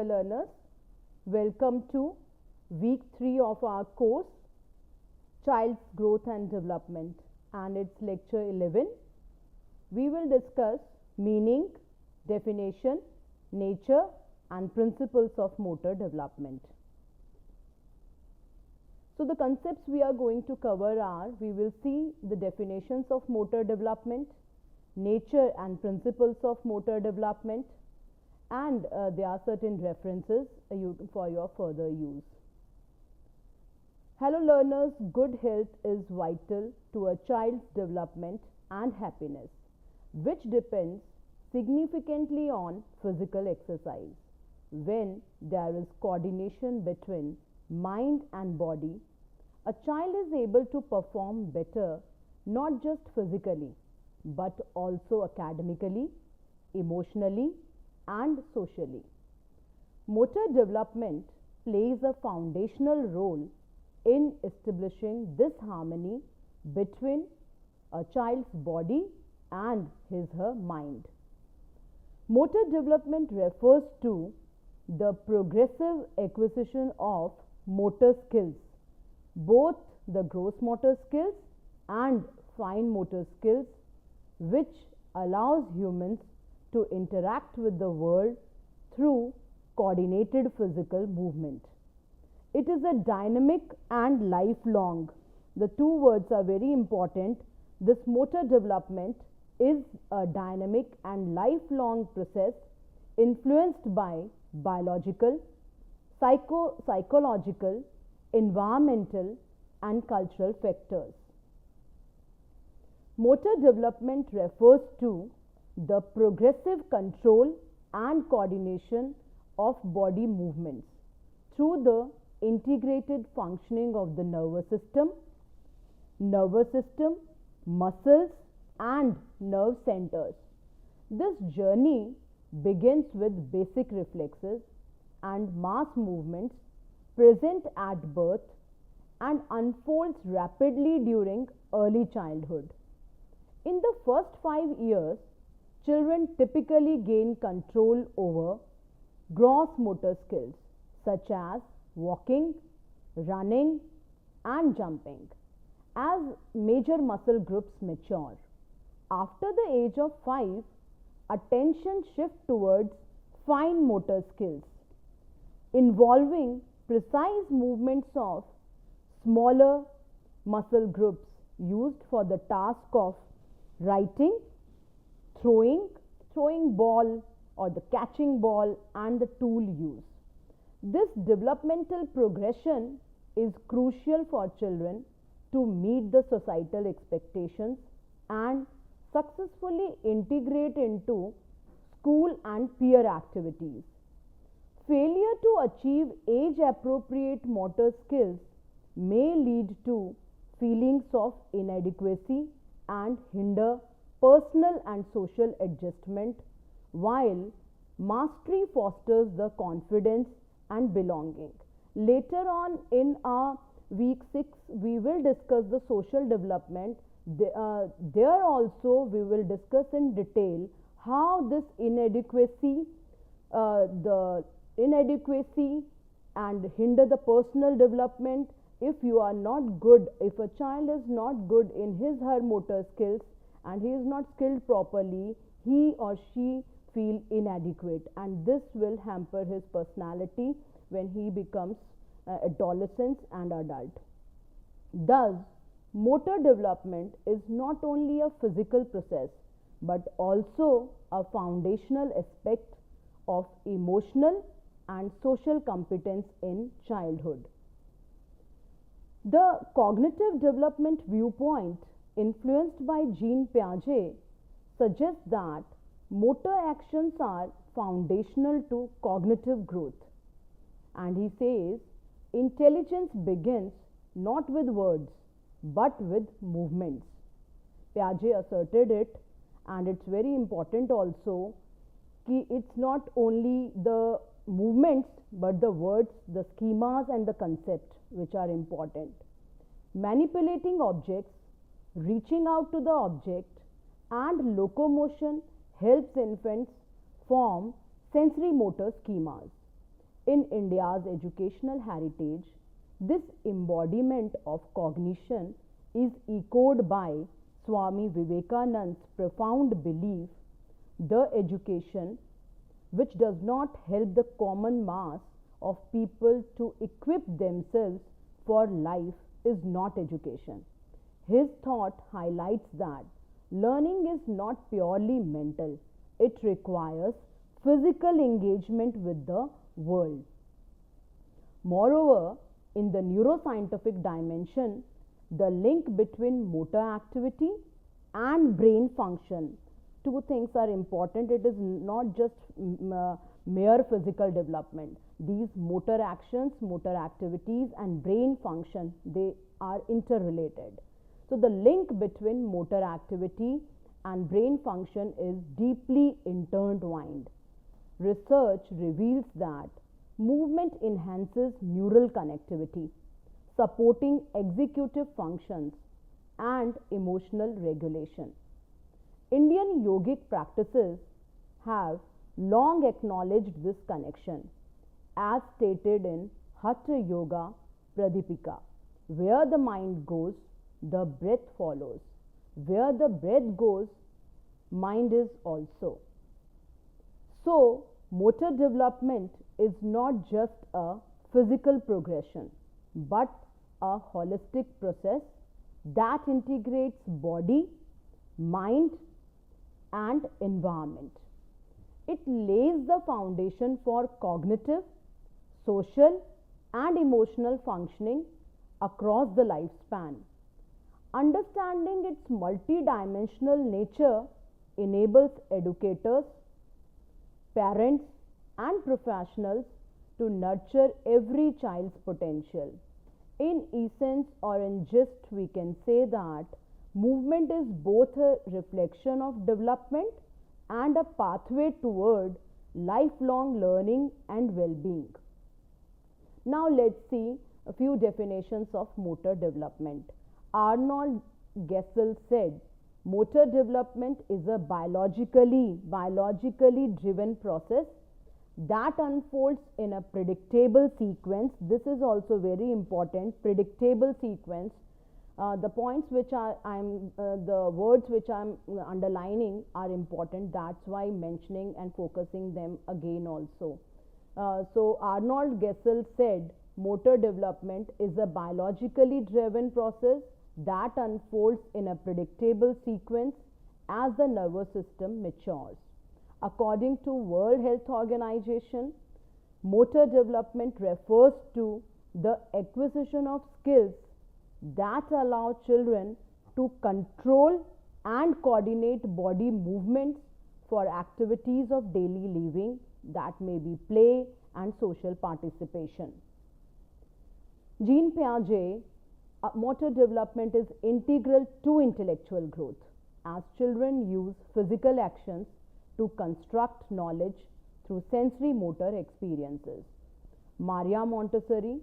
dear learners, welcome to week 3 of our course Child's Growth and Development, and it's lecture 11. We will discuss meaning, definition, nature and principles of motor development. So the concepts we are going to cover are, we will see the definitions of motor development, nature and principles of motor development, and there are certain references for your further use. Hello learners, good health is vital to a child's development and happiness, which depends significantly on physical exercise. When there is coordination between mind and body, a child is able to perform better, not just physically, but also academically, emotionally, and socially. Motor development plays a foundational role in establishing this harmony between a child's body and his/her mind. Motor development refers to the progressive acquisition of motor skills, both the gross motor skills and fine motor skills, which allows humans to interact with the world through coordinated physical movement. It is a dynamic and lifelong. The two words are very important. This motor development is a dynamic and lifelong process influenced by biological, psychological, environmental and cultural factors. Motor development refers to the progressive control and coordination of body movements through the integrated functioning of the nervous system, muscles and nerve centers. This journey begins with basic reflexes and mass movements present at birth and unfolds rapidly during early childhood. In the first 5 years, children typically gain control over gross motor skills such as walking, running and jumping as major muscle groups mature. After the age of 5, attention shifts towards fine motor skills involving precise movements of smaller muscle groups used for the task of writing, throwing ball or the catching ball and the tool use. This developmental progression is crucial for children to meet the societal expectations and successfully integrate into school and peer activities. Failure to achieve age-appropriate motor skills may lead to feelings of inadequacy and hinder personal and social adjustment, while mastery fosters the confidence and belonging. Later on in our week 6, we will discuss the social development. There also we will discuss in detail how this inadequacy and hinder the personal development. If you are not good, if a child is not good in his/her motor skills and he is not skilled properly, he or she feel inadequate, and this will hamper his personality when he becomes adolescent and adult. Thus, motor development is not only a physical process but also a foundational aspect of emotional and social competence in childhood. The cognitive development viewpoint, influenced by Jean Piaget, suggests that motor actions are foundational to cognitive growth. And he says, intelligence begins not with words but with movements. Piaget asserted it, and it's very important also कि it's not only the movements but the words, the schemas and the concept which are important. Manipulating objects, reaching out to the object and locomotion helps infants form sensory motor schemas. In India's educational heritage, this embodiment of cognition is echoed by Swami Vivekananda's profound belief: the education which does not help the common mass of people to equip themselves for life is not education. His thought highlights that learning is not purely mental, it requires physical engagement with the world. Moreover, in the neuroscientific dimension, the link between motor activity and brain function, two things are important. It is not just mere physical development. These motor actions, motor activities and brain function, they are interrelated. So the link between motor activity and brain function is deeply intertwined. Research reveals that movement enhances neural connectivity, supporting executive functions and emotional regulation. Indian yogic practices have long acknowledged this connection, as stated in Hatha Yoga Pradipika: where the mind goes, the breath follows. Where the breath goes, mind is also. So, motor development is not just a physical progression, but a holistic process that integrates body, mind, and environment. It lays the foundation for cognitive, social, and emotional functioning across the lifespan. Understanding its multidimensional nature enables educators, parents, and professionals to nurture every child's potential. In essence, or in gist, we can say that movement is both a reflection of development and a pathway toward lifelong learning and well-being. Now let's see a few definitions of motor development. Arnold Gesell said, motor development is a biologically driven process that unfolds in a predictable sequence. This is also very important, predictable sequence. The points which the words which I'm underlining are important. That's why mentioning and focusing them again also. So Arnold Gesell said, motor development is a biologically driven process that unfolds in a predictable sequence as the nervous system matures. According to World Health Organization, motor development refers to the acquisition of skills that allow children to control and coordinate body movements for activities of daily living, that may be play and social participation. Jean Piaget, motor development is integral to intellectual growth, as children use physical actions to construct knowledge through sensory motor experiences. Maria Montessori,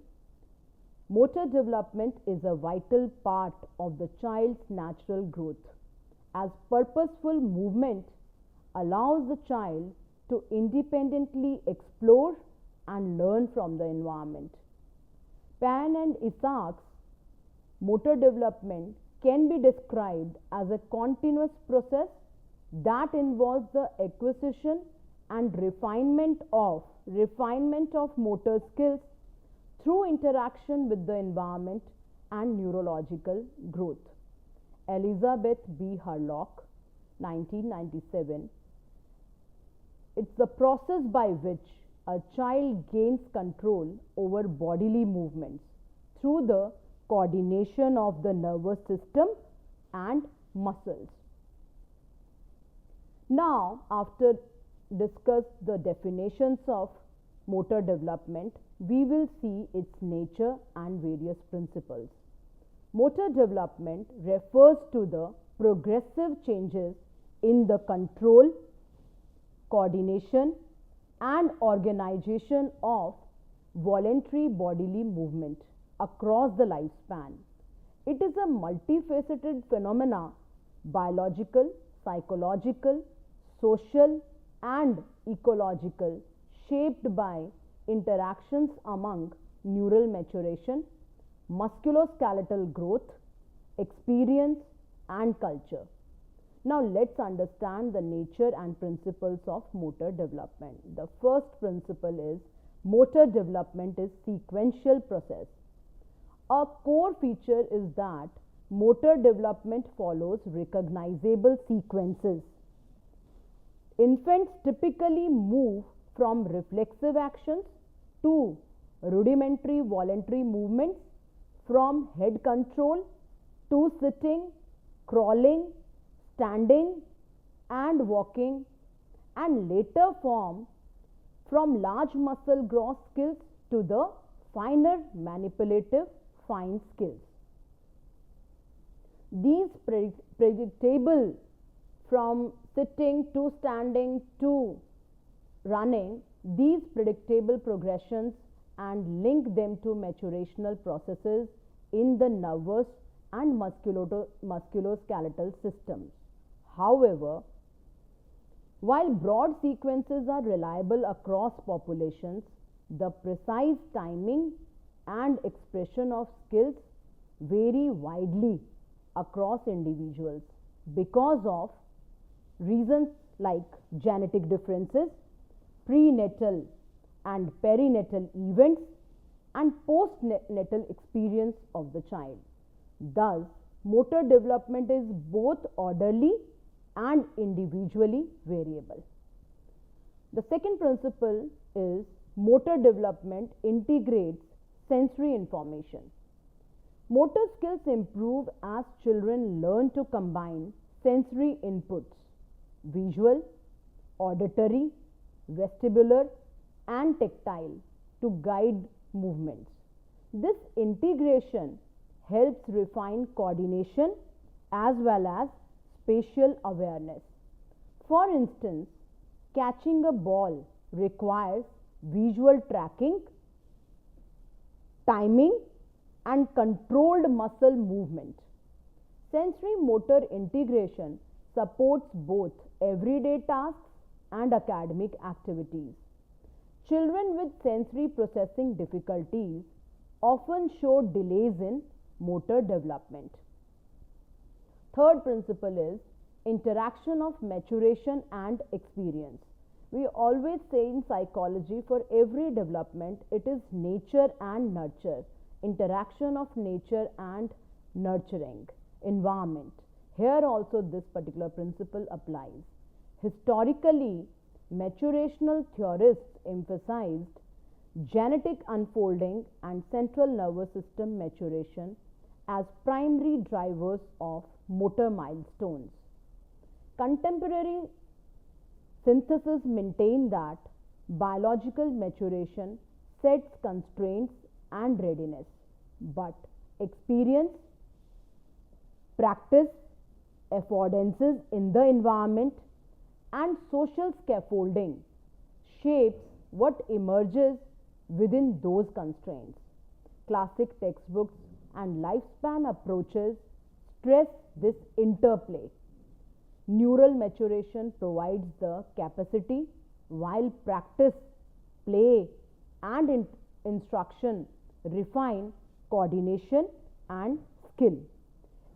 motor development is a vital part of the child's natural growth, as purposeful movement allows the child to independently explore and learn from the environment. Pan and Isaacs, motor development can be described as a continuous process that involves the acquisition and refinement of motor skills through interaction with the environment and neurological growth. Elizabeth B. Hurlock, 1997. It's the process by which a child gains control over bodily movements through the coordination of the nervous system and muscles. Now, after discuss the definitions of motor development, we will see its nature and various principles. Motor development refers to the progressive changes in the control, coordination, and organization of voluntary bodily movement across the lifespan. It is a multifaceted phenomena, biological, psychological, social, and ecological, shaped by interactions among neural maturation, musculoskeletal growth, experience and culture. Now let's understand the nature and principles of motor development. The first principle is motor development is sequential process. A core feature is that motor development follows recognizable sequences. Infants typically move from reflexive actions to rudimentary voluntary movements, from head control to sitting, crawling, standing and walking, and later form from large muscle gross skills to the finer manipulative fine skills. These predictable from sitting to standing to running, these predictable progressions and link them to maturational processes in the nervous and musculoskeletal systems. However, while broad sequences are reliable across populations, the precise timing and expression of skills vary widely across individuals because of reasons like genetic differences, prenatal and perinatal events, and postnatal experience of the child. Thus, motor development is both orderly and individually variable. The second principle is motor development integrates sensory information. Motor skills improve as children learn to combine sensory inputs, visual, auditory, vestibular and tactile, to guide movements. This integration helps refine coordination as well as spatial awareness. For instance, catching a ball requires visual tracking, timing and controlled muscle movement. Sensory motor integration supports both everyday tasks and academic activities. Children with sensory processing difficulties often show delays in motor development. Third principle is interaction of maturation and experience. We always say in psychology, for every development, it is nature and nurture, interaction of nature and nurturing environment. Here also this particular principle applies. Historically, maturational theorists emphasized genetic unfolding and central nervous system maturation as primary drivers of motor milestones. Contemporary synthesis maintain that biological maturation sets constraints and readiness, but experience, practice, affordances in the environment and social scaffolding shapes what emerges within those constraints. Classic textbooks and lifespan approaches stress this interplay. Neural maturation provides the capacity, while practice, play and instruction refine coordination and skill.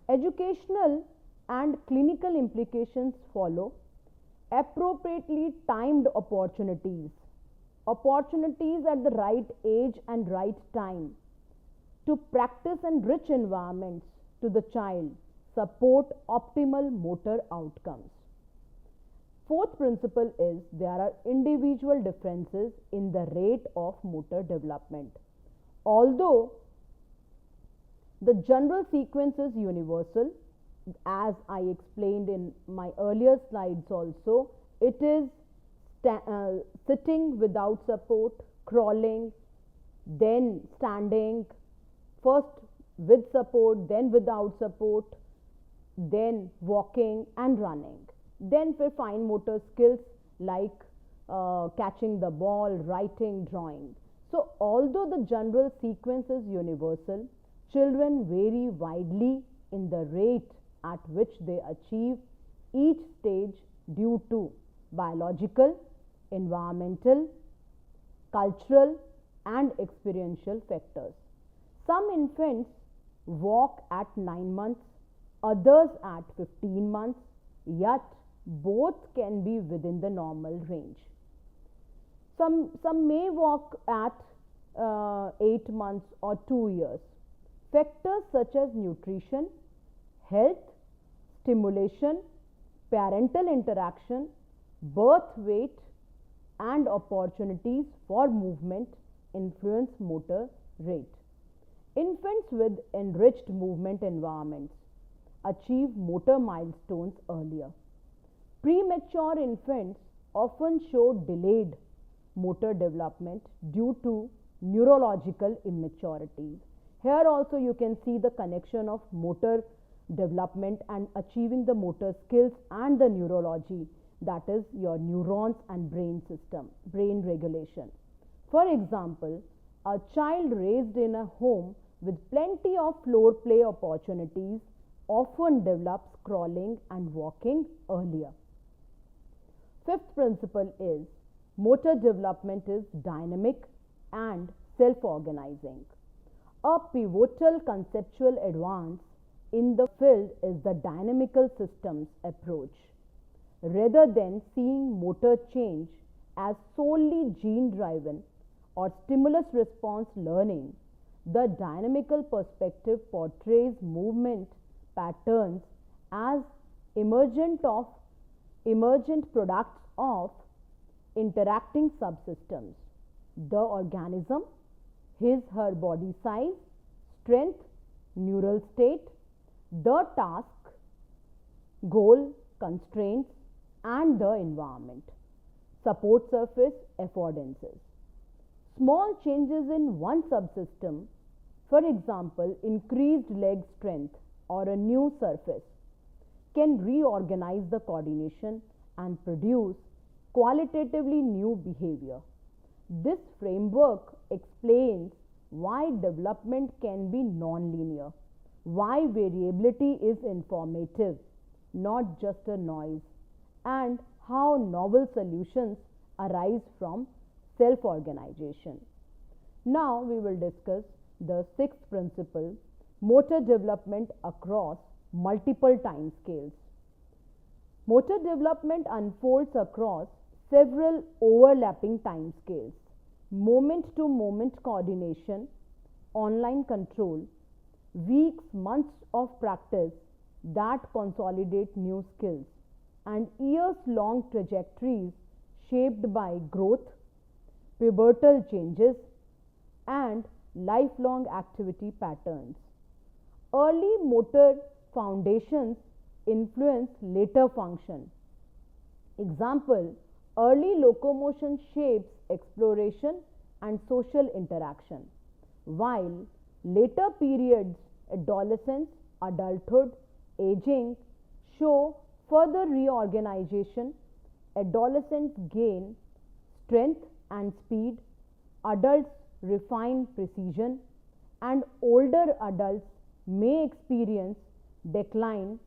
Educational and clinical implications follow. Appropriately timed opportunities at the right age and right time to practice and rich environments to the child support optimal motor outcomes. Fourth principle is there are individual differences in the rate of motor development. Although the general sequence is universal, as I explained in my earlier slides also, it is sitting without support, crawling, then standing, first with support, then without support, then walking and running. Then for fine motor skills like catching the ball, writing, drawing. So although the general sequence is universal, children vary widely in the rate at which they achieve each stage due to biological, environmental, cultural and experiential factors. Some infants walk at 9 months, others at 15 months, yet both can be within the normal range. Some may walk at 8 months or 2 years. Factors such as nutrition, health, stimulation, parental interaction, birth weight, and opportunities for movement influence motor rate. Infants with enriched movement environments achieve motor milestones earlier. Premature infants often show delayed motor development due to neurological immaturities. Here also you can see the connection of motor development and achieving the motor skills and the neurology, that is your neurons and brain system, brain regulation. For example, a child raised in a home with plenty of floor play opportunities often develops crawling and walking earlier. Fifth principle is motor development is dynamic and self-organizing. A pivotal conceptual advance in the field is the dynamical systems approach. Rather than seeing motor change as solely gene-driven or stimulus-response learning, the dynamical perspective portrays movement patterns as emergent products of interacting subsystems. The organism, his/her body size, strength, neural state, the task, goal, constraints, and the environment. Support surface affordances. Small changes in one subsystem, for example, increased leg strength or a new surface, can reorganize the coordination and produce qualitatively new behavior. This framework explains why development can be non-linear, why variability is informative, not just a noise, and how novel solutions arise from self-organization. Now we will discuss the sixth principle, motor development across multiple time scales. Motor development unfolds across several overlapping time scales: moment-to-moment coordination, online control, weeks, months of practice that consolidate new skills, and years-long trajectories shaped by growth, pubertal changes, and lifelong activity patterns. Early motor foundations influence later function. Example, early locomotion shapes exploration and social interaction, while later periods, adolescence, adulthood, aging, show further reorganization. Adolescents gain strength and speed, adults refine precision, and older adults may experience decline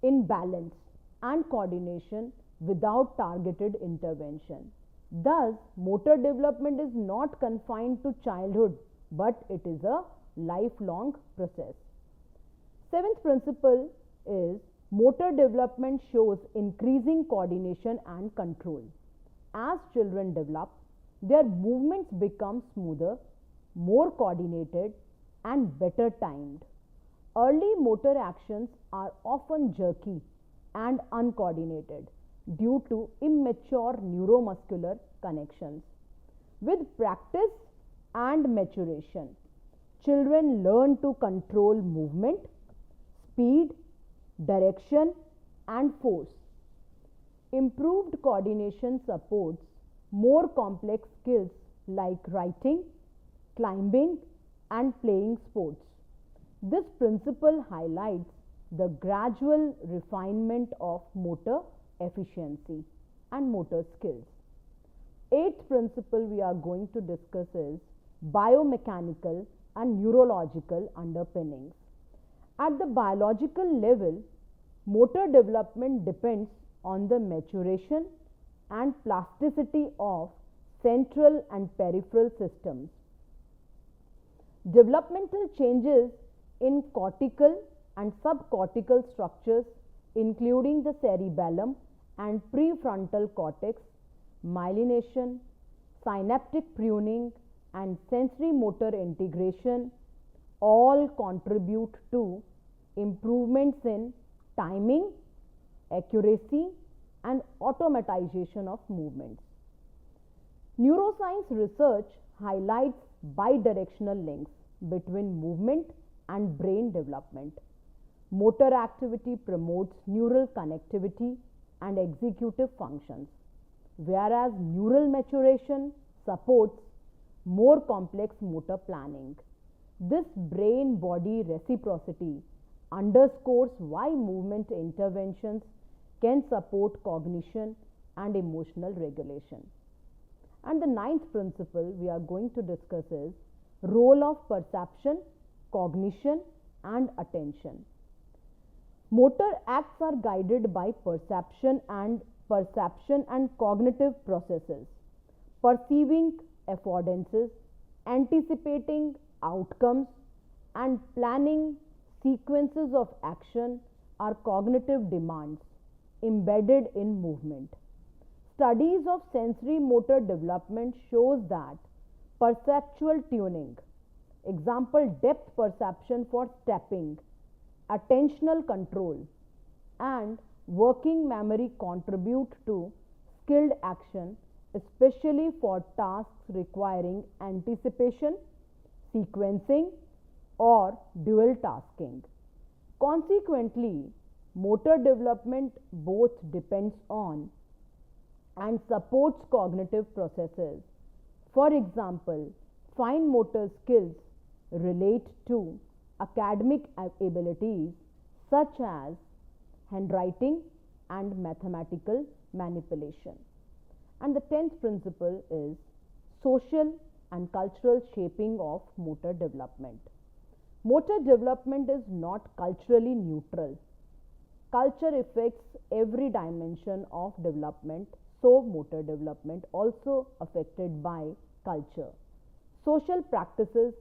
in balance and coordination without targeted intervention. Thus, motor development is not confined to childhood, but it is a lifelong process. Seventh principle is motor development shows increasing coordination and control. As children develop, their movements become smoother, more coordinated, and better timed. Early motor actions are often jerky and uncoordinated due to immature neuromuscular connections. With practice and maturation, children learn to control movement, speed, direction, and force. Improved coordination supports more complex skills like writing, climbing, and playing sports. This principle highlights the gradual refinement of motor efficiency and motor skills. Eighth principle we are going to discuss is biomechanical and neurological underpinnings. At the biological level, motor development depends on the maturation and plasticity of central and peripheral systems. Developmental changes in cortical and subcortical structures, including the cerebellum and prefrontal cortex, myelination, synaptic pruning, and sensory motor integration, all contribute to improvements in timing, accuracy, and automatization of movements. Neuroscience research highlights bidirectional links between movement and brain development. Motor activity promotes neural connectivity and executive functions, whereas neural maturation supports more complex motor planning. This brain-body reciprocity underscores why movement interventions can support cognition and emotional regulation. And the ninth principle we are going to discuss is role of perception, cognition, and attention. Motor acts are guided by perception and cognitive processes. Perceiving affordances, anticipating outcomes, and planning sequences of action are cognitive demands embedded in movement. Studies of sensory motor development shows that perceptual tuning, example depth perception for stepping, attentional control, and working memory contribute to skilled action, especially for tasks requiring anticipation, sequencing, or dual tasking. Consequently, motor development both depends on and supports cognitive processes. For example, fine motor skills relate to academic abilities such as handwriting and mathematical manipulation. And the 10th principle is social and cultural shaping of motor development. Motor development is not culturally neutral. Culture affects every dimension of development, so motor development also affected by culture. Social practices,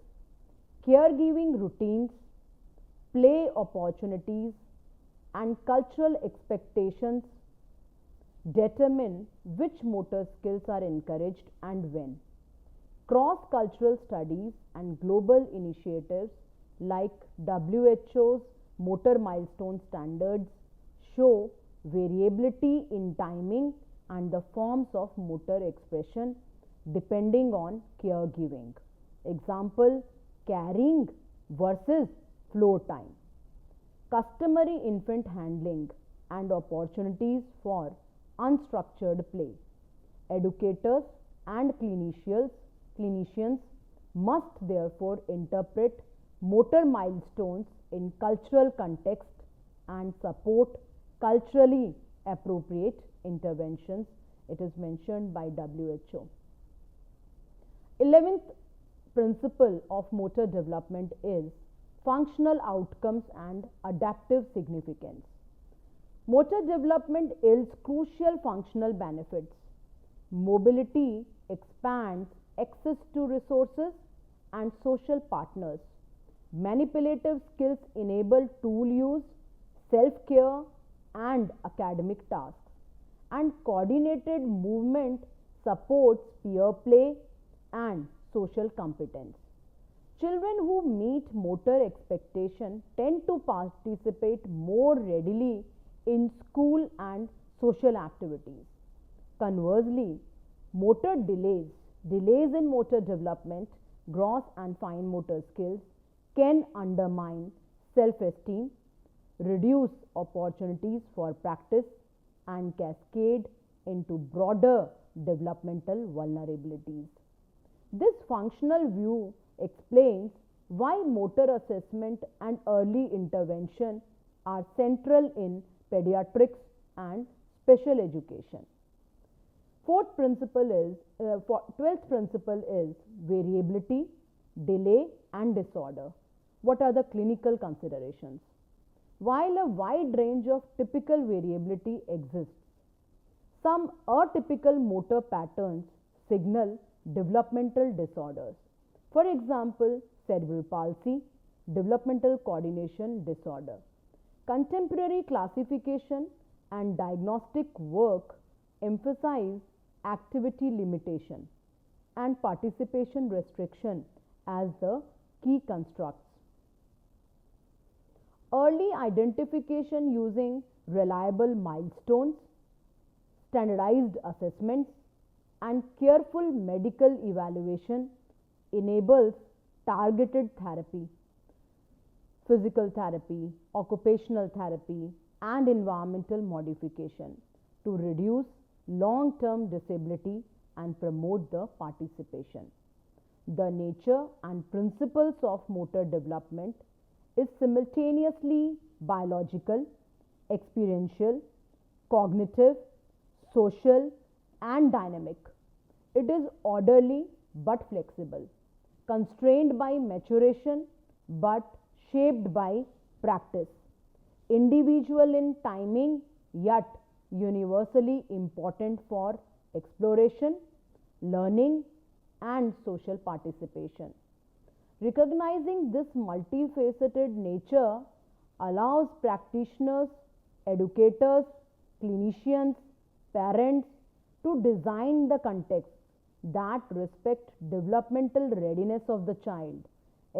caregiving routines, play opportunities, and cultural expectations determine which motor skills are encouraged and when. Cross-cultural studies and global initiatives like WHO's motor milestone standards show variability in timing and the forms of motor expression depending on caregiving. Example, carrying versus floor time. Customary infant handling and opportunities for unstructured play. Educators and clinicians must therefore interpret motor milestones in cultural context and support culturally appropriate interventions. It is mentioned by WHO. 11th principle of motor development is functional outcomes and adaptive significance. Motor development yields crucial functional benefits. Mobility expands access to resources and social partners. Manipulative skills enable tool use, self-care, and academic tasks. And coordinated movement supports peer play and social competence. Children who meet motor expectation tend to participate more readily in school and social activities. Conversely, motor delays in motor development, gross and fine motor skills can undermine self-esteem, reduce opportunities for practice, and cascade into broader developmental vulnerabilities. This functional view explains why motor assessment and early intervention are central in pediatrics and special education. 12th principle is variability, delay, and disorder. What are the clinical considerations? While a wide range of typical variability exists, some atypical motor patterns, signal developmental disorders. For example, cerebral palsy, developmental coordination disorder. Contemporary classification and diagnostic work emphasize activity limitation and participation restriction as the key constructs. Early identification using reliable milestones, standardized assessments, and careful medical evaluation enables targeted therapy, physical therapy, occupational therapy, and environmental modification to reduce long-term disability and promote the participation. The nature and principles of motor development is simultaneously biological, experiential, cognitive, social, and dynamic. It is orderly but flexible, constrained by maturation but shaped by practice, individual in timing yet universally important for exploration, learning, and social participation. Recognizing this multifaceted nature allows practitioners, educators, clinicians, parents to design the context that respect developmental readiness of the child,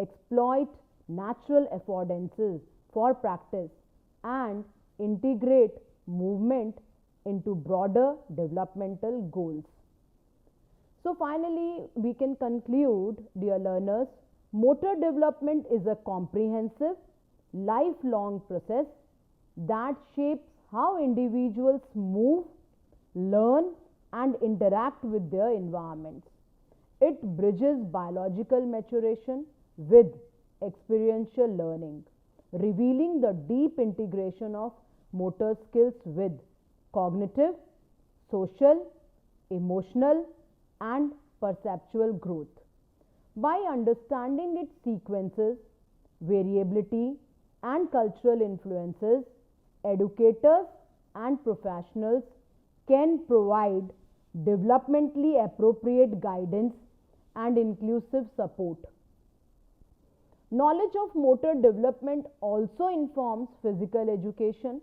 exploit natural affordances for practice, and integrate movement into broader developmental goals. So finally, we can conclude, dear learners, motor development is a comprehensive, lifelong process that shapes how individuals move, learn, and interact with their environments. It bridges biological maturation with experiential learning, revealing the deep integration of motor skills with cognitive, social, emotional, and perceptual growth. By understanding its sequences, variability, and cultural influences, educators and professionals can provide developmentally appropriate guidance and inclusive support. Knowledge of motor development also informs physical education,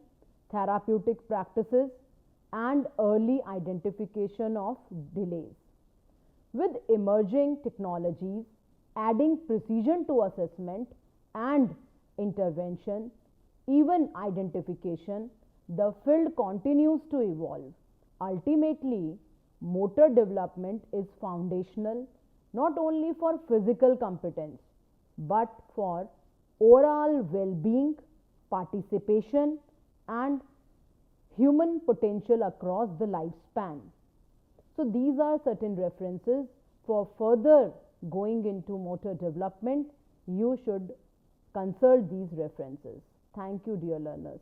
therapeutic practices, and early identification of delays. With emerging technologies adding precision to assessment and intervention, even identification, the field continues to evolve. Ultimately, motor development is foundational not only for physical competence but for overall well-being, participation, and human potential across the lifespan. So these are certain references. For further going into motor development, you should consult these references. Thank you, dear learners.